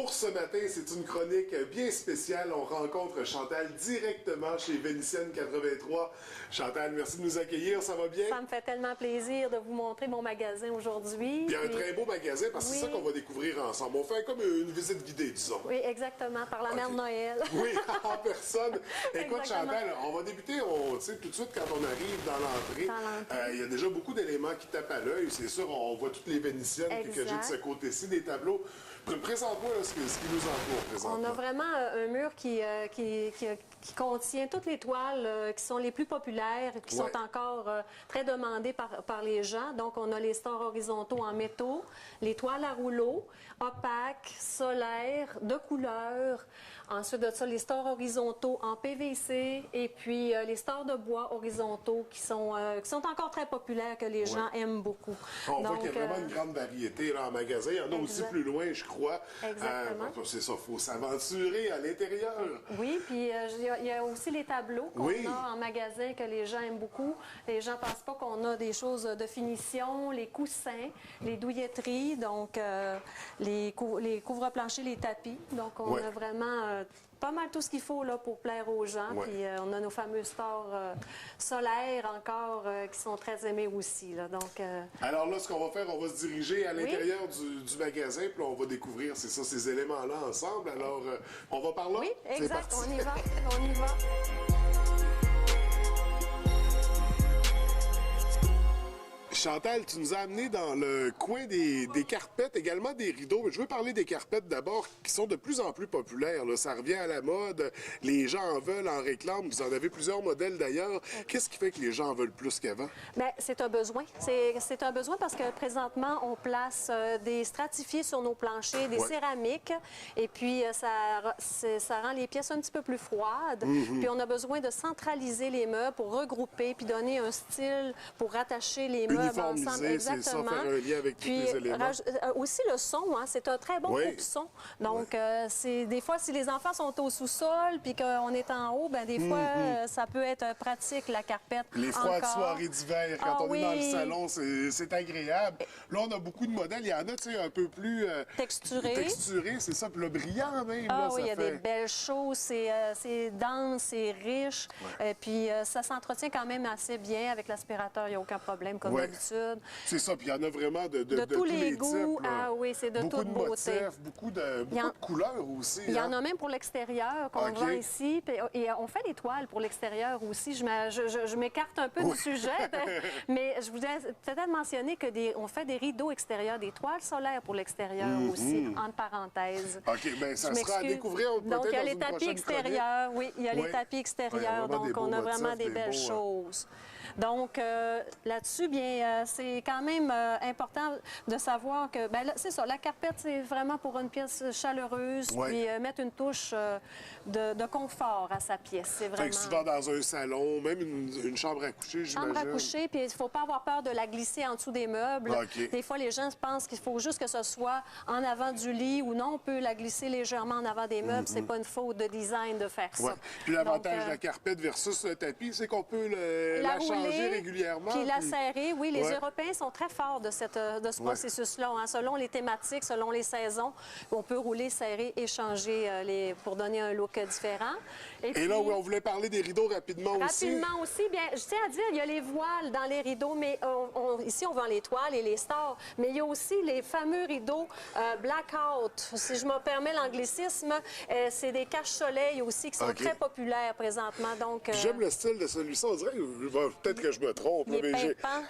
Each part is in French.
Pour ce matin, c'est une chronique bien spéciale. On rencontre Chantal directement chez Vénitienne 83. Chantal, merci de nous accueillir. Ça va bien? Ça me fait tellement plaisir de vous montrer mon magasin aujourd'hui. Puis un très beau magasin parce que c'est ça qu'on va découvrir ensemble. On fait comme une visite guidée, disons. Oui, exactement, par la mère de Noël. Oui, en personne. Écoute, Exactement. Chantal, on va débuter, tu sais, tout de suite quand on arrive dans l'entrée. Il y a déjà beaucoup d'éléments qui tapent à l'œil. C'est sûr, on voit toutes les Vénitiennes que j'ai de ce côté-ci, des tableaux. Présente-moi ce qui nous entoure présentement. On a vraiment un mur qui contient toutes les toiles qui sont les plus populaires, qui sont encore très demandées par les gens. Donc, on a les stores horizontaux en métaux, les toiles à rouleau, opaques, solaires, de couleur. Ensuite de ça, les stores horizontaux en PVC et puis les stores de bois horizontaux qui sont encore très populaires, que les gens aiment beaucoup. On voit qu'il y a vraiment une grande variété là, en magasin. Il y en a aussi plus loin, je crois. Exactement. C'est ça, il faut s'aventurer à l'intérieur. Oui, puis il y a aussi les tableaux qu'on a en magasin que les gens aiment beaucoup. Les gens ne pensent pas qu'on a des choses de finition, les coussins, les douilletteries, donc les couvre-planchers, les tapis. Donc, on a vraiment pas mal tout ce qu'il faut là, pour plaire aux gens. Puis on a nos fameux stores solaires encore qui sont très aimés aussi. Là. Donc, alors là, ce qu'on va faire, on va se diriger à l'intérieur du magasin, puis là, on va découvrir, c'est ça, ces éléments-là ensemble. Alors, on va par là? Oui, exact, on y va, on y va. Chantal, tu nous as amené dans le coin des carpettes, également des rideaux. Mais je veux parler des carpettes d'abord, qui sont de plus en plus populaires. Là. Ça revient à la mode. Les gens en veulent, en réclament. Vous en avez plusieurs modèles d'ailleurs. Qu'est-ce qui fait que les gens en veulent plus qu'avant? Bien, c'est un besoin. C'est un besoin parce que présentement, on place des stratifiés sur nos planchers, des céramiques. Et puis, ça rend les pièces un petit peu plus froides. Puis, on a besoin de centraliser les meubles pour regrouper puis donner un style pour rattacher les meubles ensemble. Exactement. C'est ça, faire un lien avec tous les éléments. Aussi le son, hein, c'est un très bon groupe son. Donc, des fois, si les enfants sont au sous-sol puis qu'on est en haut, ben des fois, ça peut être pratique, la carpette. Les froides soirées d'hiver, quand on est dans le salon, c'est agréable. Là, on a beaucoup de modèles. Il y en a, tu sais, un peu plus texturés, c'est ça. Puis le brillant même. Ah oui, il y a des belles choses. C'est dense, c'est riche. Puis ça s'entretient quand même assez bien avec l'aspirateur. Il n'y a aucun problème, comme d'habitude. C'est ça, puis il y en a vraiment de tous les goûts. Types, ah oui, c'est de toute beauté. Motifs, beaucoup de couleurs aussi. Il y en a même pour l'extérieur qu'on vend ici. Et on fait des toiles pour l'extérieur aussi. Je m'écarte un peu du sujet, mais je voudrais peut-être mentionner qu'on fait des rideaux extérieurs, des toiles solaires pour l'extérieur aussi, entre parenthèses. OK, bien, ça sera à découvrir peut-être. Donc, il y a les tapis extérieurs. Oui, il y a les tapis extérieurs. Donc, on a vraiment des belles choses. Donc, là-dessus, bien, c'est quand même important de savoir que, ben c'est ça, la carpette, c'est vraiment pour une pièce chaleureuse, puis mettre une touche de confort à sa pièce. C'est vraiment... Fait que si tu vas dans un salon, même une chambre à coucher, j'imagine. Chambre à coucher, puis il ne faut pas avoir peur de la glisser en dessous des meubles. Des fois, les gens pensent qu'il faut juste que ce soit en avant du lit ou non, on peut la glisser légèrement en avant des meubles. C'est pas une faute de design de faire ça. Puis l'avantage de la carpette versus le tapis, c'est qu'on peut la changer régulièrement. Puis la serrer, oui. Les Européens sont très forts de ce processus-là. Hein. Selon les thématiques, selon les saisons, on peut rouler, serrer et changer pour donner un look différent. Et puis, là, on voulait parler des rideaux rapidement aussi. Rapidement aussi. Bien, je tiens à dire, il y a les voiles dans les rideaux, mais ici, on vend les toiles et les stores. Mais il y a aussi les fameux rideaux blackout. Si je me permets l'anglicisme, c'est des cache-soleil aussi qui sont très populaires présentement. Donc, j'aime le style de celui-ci. On dirait, peut-être que je me trompe, mais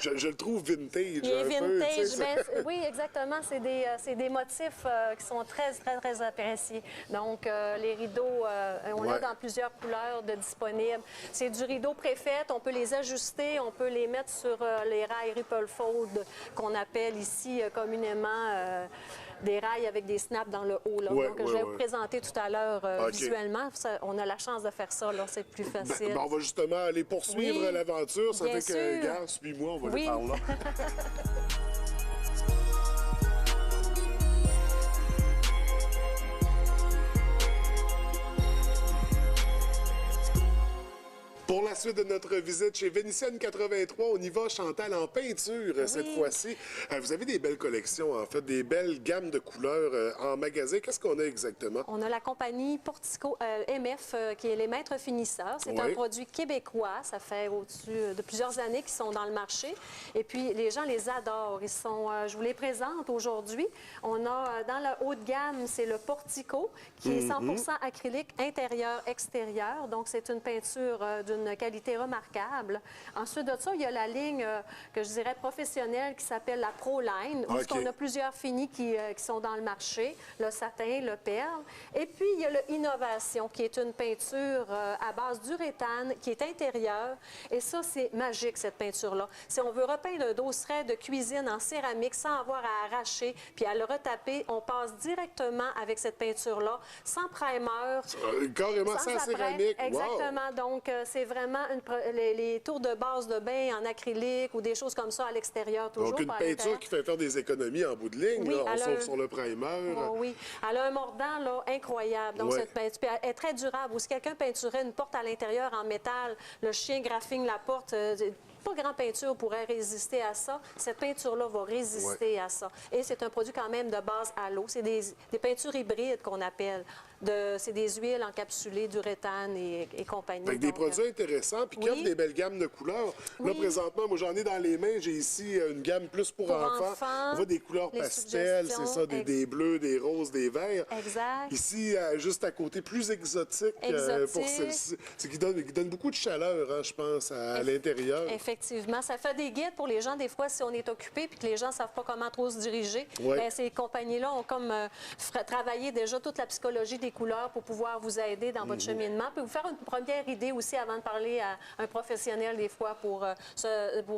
je le trouve vintage. Il est vintage. Oui, exactement. C'est des motifs qui sont très, très, très appréciés. Donc, les rideaux, on l'a dans plusieurs couleurs disponibles. C'est du rideau préfet. On peut les ajuster. On peut les mettre sur les rails Ripple Fold qu'on appelle ici communément des rails avec des snaps dans le haut. Là. Donc, je vais vous présenter tout à l'heure visuellement. Ça, on a la chance de faire ça. C'est plus facile. On va justement aller poursuivre l'aventure. Ça fait que, gars, suis-moi, on va aller par là. Pour la suite de notre visite chez Vénitienne 83, on y va, Chantal, en peinture cette fois-ci. Vous avez des belles collections, en fait, des belles gammes de couleurs en magasin. Qu'est-ce qu'on a exactement? On a la compagnie Portico MF, qui est les maîtres finisseurs. C'est un produit québécois. Ça fait au-dessus de plusieurs années qu'ils sont dans le marché. Et puis, les gens les adorent. Ils sont, je vous les présente aujourd'hui. On a, dans le haut de gamme, c'est le Portico, qui est 100% acrylique intérieur-extérieur. Donc, c'est une peinture d'une qualité remarquable. Ensuite de ça, il y a la ligne que je dirais professionnelle qui s'appelle la Pro Line, où on a plusieurs finis qui sont dans le marché, le satin, le perle. Et puis, il y a le Innovation, qui est une peinture à base d'uréthane, qui est intérieure. Et ça, c'est magique, cette peinture-là. Si on veut repeindre un dosseret de cuisine en céramique sans avoir à arracher puis à le retaper, on passe directement avec cette peinture-là, sans primer. Carrément sans céramique. Exactement. Wow. Donc, c'est vraiment les tours de base de bain en acrylique ou des choses comme ça à l'extérieur, toujours. Donc, une peinture qui fait faire des économies en bout de ligne. Oui, là, on sauve sur le primer. Oui. Elle a un mordant là, incroyable. Donc, cette peinture elle est très durable. Ou si quelqu'un peinturait une porte à l'intérieur en métal, le chien graphigne la porte. Pas grand peinture pourrait résister à ça. Cette peinture-là va résister à ça. Et c'est un produit quand même de base à l'eau. C'est des peintures hybrides qu'on appelle. C'est des huiles encapsulées d'uréthane et compagnie. Avec des produits intéressants, puis qui offrent des belles gammes de couleurs. Là, présentement, moi, j'en ai dans les mains. J'ai ici une gamme plus pour enfants. On voit des couleurs pastel, c'est ça, des bleus, des roses, des verts. Exact. Ici, juste à côté, plus exotique. Pour celle-ci. C'est qui donne beaucoup de chaleur, hein, je pense, à l'intérieur. Effectivement. Ça fait des guides pour les gens, des fois, si on est occupé puis que les gens ne savent pas comment trop se diriger. Bien, ces compagnies-là ont comme travaillé déjà toute la psychologie des couleurs pour pouvoir vous aider dans votre cheminement, puis vous faire une première idée aussi avant de parler à un professionnel des fois pour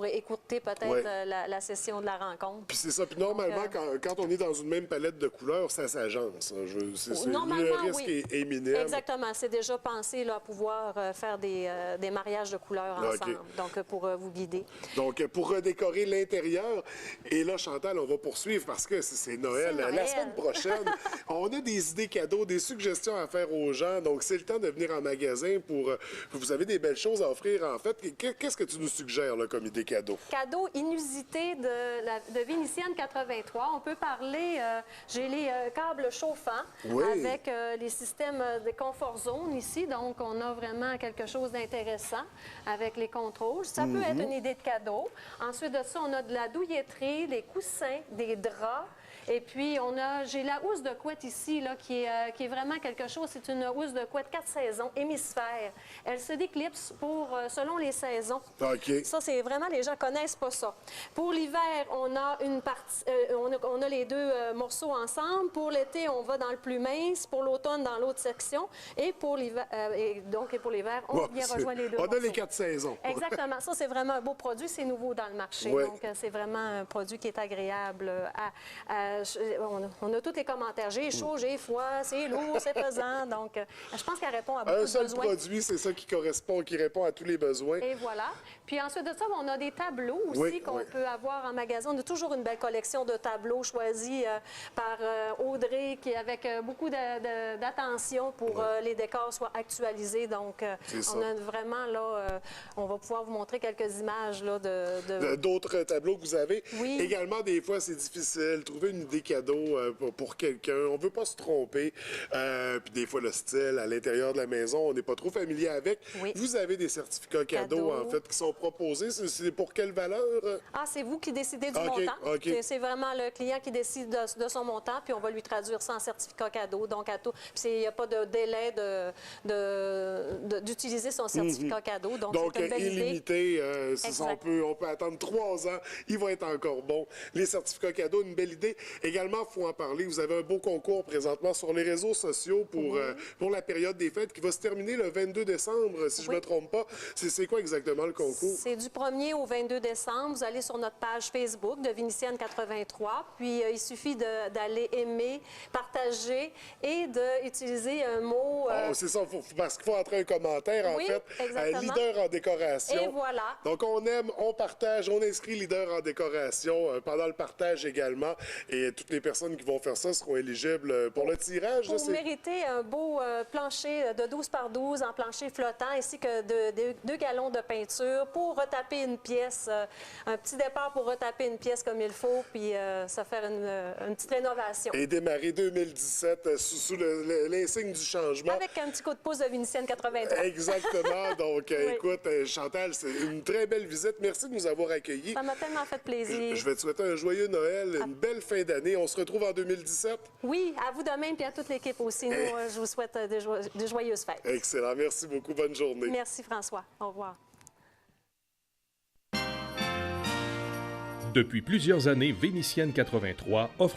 écouter peut-être la session de la rencontre. Puis c'est ça. Puis normalement, quand on est dans une même palette de couleurs, ça s'agence. Le risque est minime. Exactement. C'est déjà pensé là, à pouvoir faire des mariages de couleurs ensemble, donc pour vous guider. Donc, pour redécorer l'intérieur, et là, Chantal, on va poursuivre parce que c'est Noël. La semaine prochaine, on a des idées cadeaux, des suggestions à faire aux gens. Donc, c'est le temps de venir en magasin pour... Vous avez des belles choses à offrir, en fait. Qu'est-ce que tu nous suggères là, comme idée cadeau? Cadeau inusité de Vénitienne 83. On peut parler... J'ai les câbles chauffants avec les systèmes de Comfort Zone ici. Donc, on a vraiment quelque chose d'intéressant avec les contrôles. Ça peut être une idée de cadeau. Ensuite de ça, on a de la douilletterie, des coussins, des draps. Et puis, j'ai la housse de couette ici, là, qui est vraiment quelque chose. C'est une housse de couette 4 saisons, hémisphère. Elle se déclipse selon les saisons. Ça, c'est vraiment, les gens connaissent pas ça. Pour l'hiver, on a une partie, on a les deux morceaux ensemble. Pour l'été, on va dans le plus mince. Pour l'automne, dans l'autre section. Et pour l'hiver, on vient rejoindre les deux morceaux. On a les 4 saisons. Exactement. Ça, c'est vraiment un beau produit. C'est nouveau dans le marché. Donc, c'est vraiment un produit qui est agréable on a tous les commentaires. J'ai chaud, j'ai froid, c'est lourd, c'est pesant. Donc, je pense qu'elle répond à beaucoup de besoins. Un seul produit, c'est ça qui répond à tous les besoins. Et voilà. Puis ensuite de ça, on a des tableaux aussi qu'on peut avoir en magasin. On a toujours une belle collection de tableaux choisis par Audrey, qui avec beaucoup d'attention pour les décors soient actualisés. Donc, on a vraiment là, on va pouvoir vous montrer quelques images là d'autres tableaux que vous avez. Également, des fois, c'est difficile. Trouver une idée cadeau pour quelqu'un. On ne veut pas se tromper. Puis des fois, le style à l'intérieur de la maison, on n'est pas trop familier avec. Vous avez des certificats cadeaux, en fait, qui sont proposés. C'est pour quelle valeur? Ah, c'est vous qui décidez du montant. C'est vraiment le client qui décide de son montant, puis on va lui traduire ça en certificat cadeau. Donc, à tout. Puis il n'y a pas de délai d'utiliser son certificat cadeau. Donc c'est une belle illimité. On peut attendre 3 ans. Il va être encore bon. Les certificats cadeaux, une belle idée. Également, il faut en parler. Vous avez un beau concours présentement sur les réseaux sociaux pour la période des fêtes qui va se terminer le 22 décembre, si je ne me trompe pas. C'est quoi exactement le concours? C'est du 1er au 22 décembre. Vous allez sur notre page Facebook de Vénitienne 83, puis il suffit d'aller aimer, partager et d'utiliser un mot... c'est ça, parce qu'il faut entrer un commentaire, en fait, leader en décoration. Et voilà. Donc, on aime, on partage, on inscrit leader en décoration pendant le partage également. Et toutes les personnes qui vont faire ça seront éligibles pour le tirage. Pour mériter un beau plancher de 12 par 12 en plancher flottant, ainsi que 2 gallons de peinture pour retaper une pièce, un petit départ pour retaper une pièce comme il faut, puis ça faire une petite rénovation. Et démarrer 2017 sous l'insigne du changement. Avec un petit coup de pouce de Vénitienne 83. Exactement. Donc, écoute, Chantal, c'est une très belle visite. Merci de nous avoir accueillis. Ça m'a tellement fait plaisir. Je vais te souhaiter un joyeux Noël, une belle fin d'année. On se retrouve en 2017. Oui, à vous demain, puis à toute l'équipe aussi. Nous, je vous souhaite de joyeuses fêtes. Excellent. Merci beaucoup. Bonne journée. Merci, François. Au revoir. Depuis plusieurs années, Vénitienne 83 offre